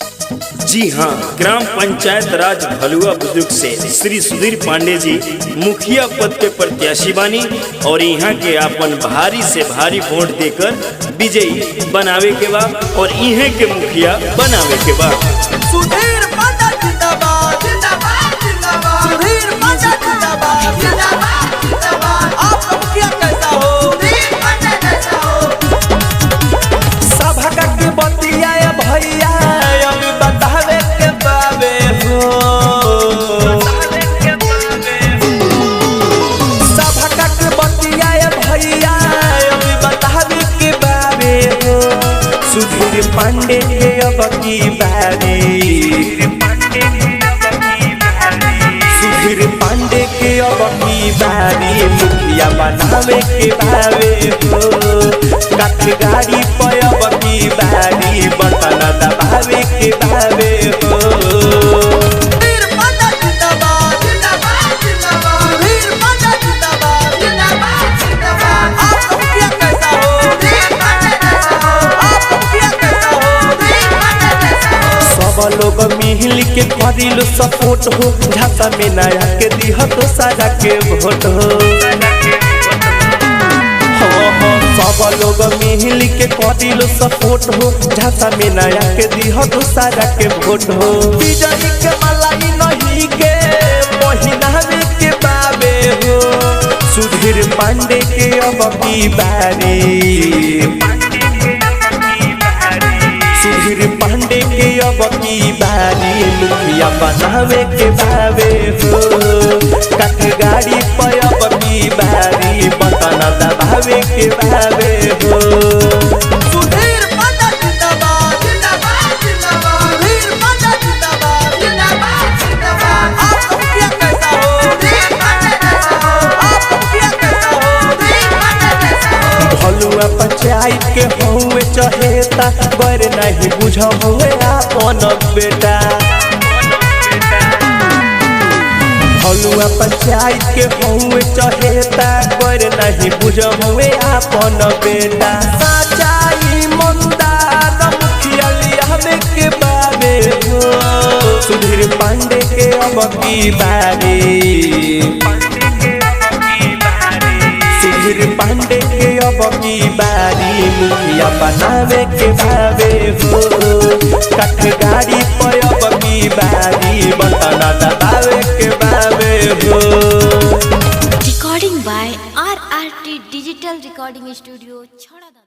जी हाँ, ग्राम पंचायत राज भलुआ बुजुर्ग से श्री सुधीर पांडे जी मुखिया पद के प्रत्याशी बानी और यहाँ के अपन भारी से भारी वोट देकर विजयी बनावे के बाद और इन्हें के मुखिया बनावे के बाद। सुधीर पांडे जिंदाबाद जिंदाबाद जिंदाबाद, सुधीर पांडे जिंदाबाद जिंदाबाद जिंदाबाद। आप मुखिया कैसा हो? सुधीर पांडे कैसा हो? सभा के बतिया भैया अभी बतावे के बाबे हो, सभा के बतिया भैया अभी बतावे के बाबे हो। सुधीर पांडे के अब की बारी, सुधीर पांडे के अब की बारी मुखिया बनावे के बारे हो। काठ गाड़ी पर अब की बारी बटन दबावे के बारे हो। सुधीर पांडे जिंदाबाद जिंदाबाद जिंदाबाद, सुधीर पांडे जिंदाबाद जिंदाबाद जिंदाबाद। आप मुखिया कैसा हो? सुधीर पांडे कैसा हो? आप मुखिया कैसा हो? सुधीर पांडे कैसा हो? सब लोग मिल के करिल सपोर्ट हो, झांसा में नया के दिह तो सारा के वोट हो। सब लोग मिल के करिल सपोर्ट हो, झांसा में नया के दिह तो सारा के वोट हो। विजयी के मलाई नहीं के महीना के बाबे हो। सुधीर पांडे के अब की बारी, सुधीर पांडे के अब की बारी मुखिया बनावे के बाबे हो। काठ गाड़ी पर अब की बारी बटन दबावे के बाबे हो। सुधीर पांडे जिंदाबाद जिंदाबाद जिंदाबाद, सुधीर पांडे जिंदाबाद जिंदाबाद जिंदाबाद। आप मुखिया कैसा हो? सुधीर पांडे कैसा हो? आप मुखिया कैसा हो? सुधीर पांडे कैसा हो? भलुआ पंचायत के हुए चहेता बर नहीं बुझ हुए अपन बेटा। भलुआ पंचायत के हुए चहेता बर नहीं बुझ हुए अपन बेटा। सच्चाई मंदार मुखिया लिया के बारे हो। सुधीर पांडे के अब की बारी, सुधीर पांडे के अब की बारी मुखिया बनावे के बारे हो। काठ गाड़ी पर अब की बारी बटन दबावे के बारे हो। Recording by RRT Digital Recording Studio, Chhara।